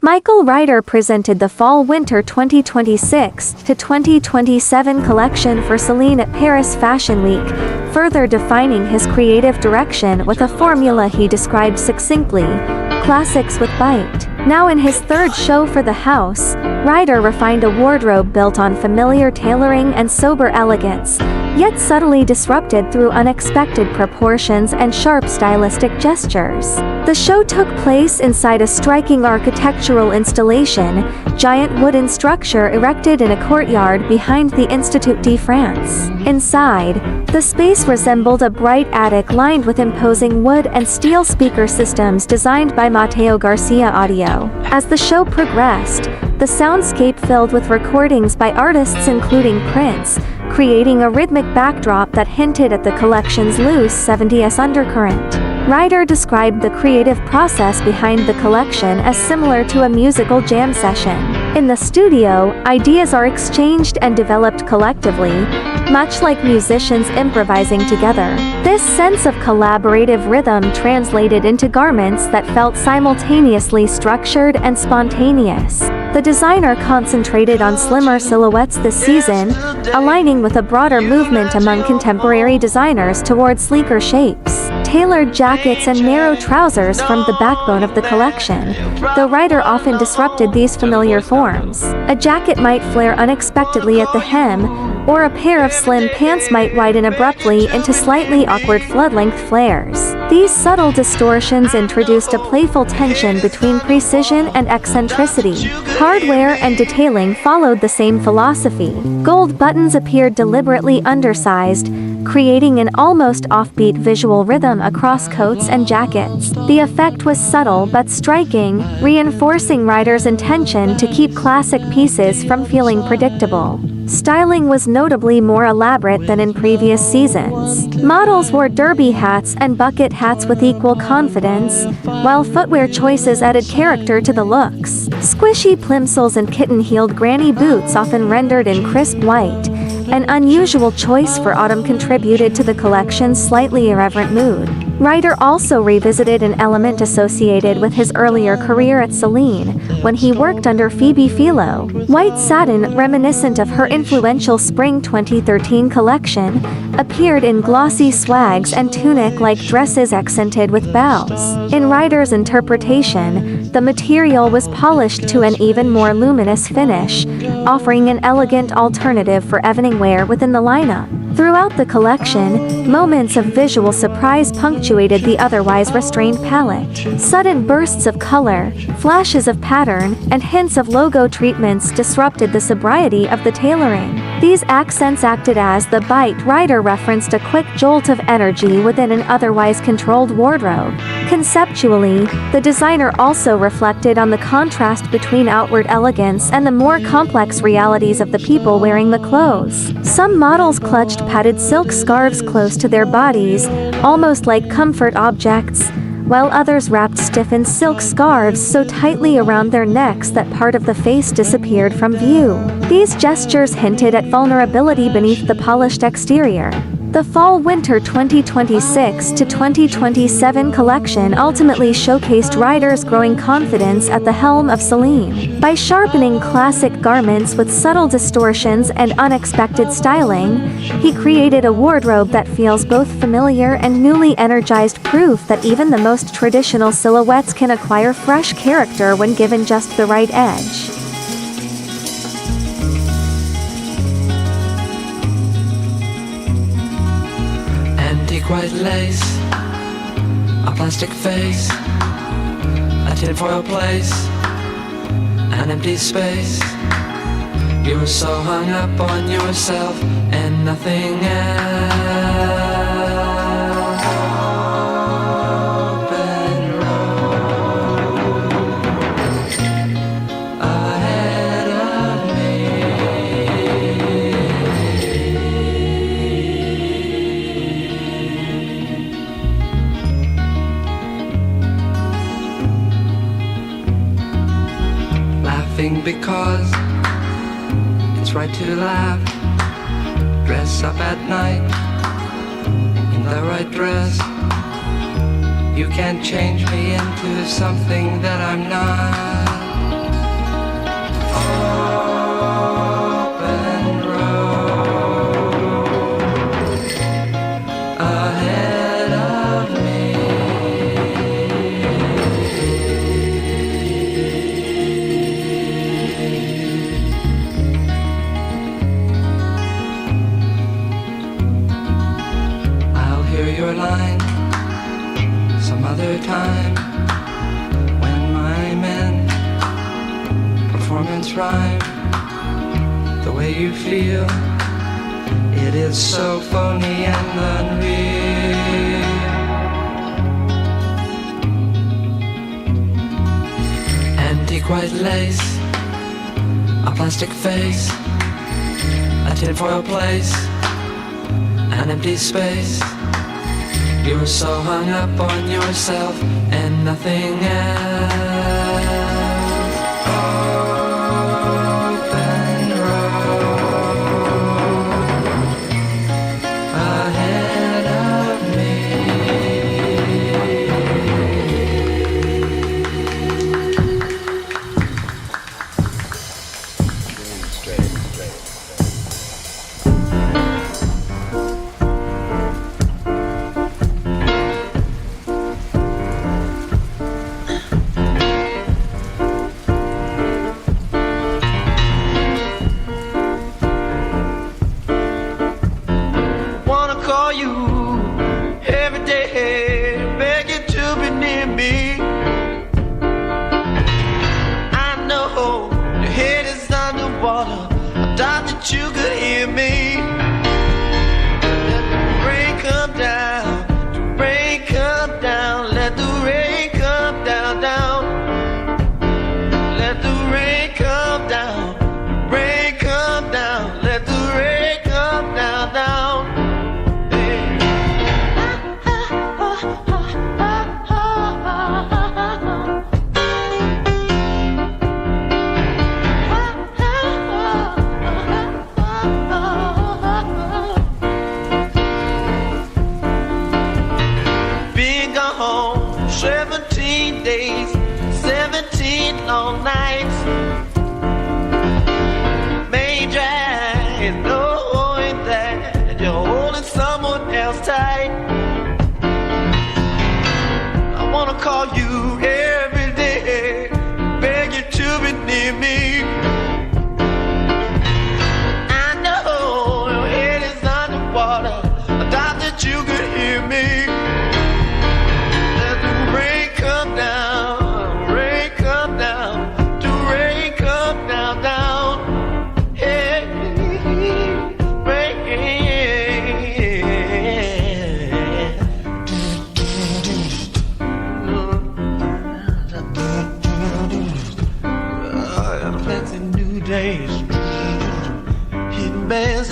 Michael Ryder presented the Fall-Winter 2026 to 2027 collection for Celine at Paris Fashion Week, further defining his creative direction with a formula he described succinctly: classics with bite. Now in his third show for the house, Ryder refined a wardrobe built on familiar tailoring and sober elegance, yet subtly disrupted through unexpected proportions and sharp stylistic gestures. The show took place inside a striking architectural installation, giant wooden structure erected in a courtyard behind the Institut de France. Inside, the space resembled a bright attic lined with imposing wood and steel speaker systems designed by Matéo Garcia Audio. As the show progressed, the soundscape filled with recordings by artists including Prince, creating a rhythmic backdrop that hinted at the collection's loose 70s undercurrent. Ryder described the creative process behind the collection as similar to a musical jam session. In the studio, ideas are exchanged and developed collectively, much like musicians improvising together. This sense of collaborative rhythm translated into garments that felt simultaneously structured and spontaneous. The designer concentrated on slimmer silhouettes this season, aligning with a broader movement among contemporary designers towards sleeker shapes. Tailored jackets and narrow trousers formed the backbone of the collection, though Ryder often disrupted these familiar forms. A jacket might flare unexpectedly at the hem, or a pair of slim pants might widen abruptly into slightly awkward flood-length flares. These subtle distortions introduced a playful tension between precision and eccentricity. Hardware and detailing followed the same philosophy. Gold buttons appeared deliberately undersized, creating an almost offbeat visual rhythm across coats and jackets. The effect was subtle but striking, reinforcing Ryder's intention to keep classic pieces from feeling predictable. Styling was notably more elaborate than in previous seasons. Models wore derby hats and bucket hats with equal confidence, while footwear choices added character to the looks. Squishy plimsolls and kitten-heeled granny boots, often rendered in crisp white, an unusual choice for autumn, contributed to the collection's slightly irreverent mood. Ryder also revisited an element associated with his earlier career at Celine, when he worked under Phoebe Philo. White satin, reminiscent of her influential Spring 2013 collection, appeared in glossy swags and tunic-like dresses accented with bows. In Ryder's interpretation, the material was polished to an even more luminous finish, offering an elegant alternative for evening wear within the lineup. Throughout the collection, moments of visual surprise punctuated the otherwise restrained palette. Sudden bursts of color, flashes of pattern, and hints of logo treatments disrupted the sobriety of the tailoring. These accents acted as the bite. Ryder referenced a quick jolt of energy within an otherwise controlled wardrobe. Conceptually, the designer also reflected on the contrast between outward elegance and the more complex realities of the people wearing the clothes. Some models clutched padded silk scarves close to their bodies, almost like comfort objects, while others wrapped stiffened silk scarves so tightly around their necks that part of the face disappeared from view. These gestures hinted at vulnerability beneath the polished exterior. The Fall-Winter 2026 to 2027 collection ultimately showcased Ryder's growing confidence at the helm of Celine. By sharpening classic garments with subtle distortions and unexpected styling, he created a wardrobe that feels both familiar and newly energized, proof that even the most traditional silhouettes can acquire fresh character when given just the right edge. White lace, a plastic face, a tinfoil place, an empty space. You were so hung up on yourself and nothing else. Open road ahead of me. Because it's right to laugh. Dress up at night in the right dress. You can't change me into something that I'm not. sentence rhyme the way you feel. It is so phony and unreal. Antique white lace, a plastic face, a tinfoil place, an empty space. You were so hung up on yourself and nothing else. Open road ahead of me. Wanna call you every day, beg you to be near me. I know your head is underwater, I thought that you could hear me. Let the rain come down, the rain come down, let the rain come down, down. Let the rain come down, the rain come down, let the rain come down, down. Been gone 17 days, 17 long nights. May drag knowing that you're holding someone else tight. I wanna call you every day, beg you to be near me. I know your head is underwater, I thought that you could hear me. Let the rain come down, rain come down, the rain come down, down. Hey, rain. Plenty new days, hitting bands.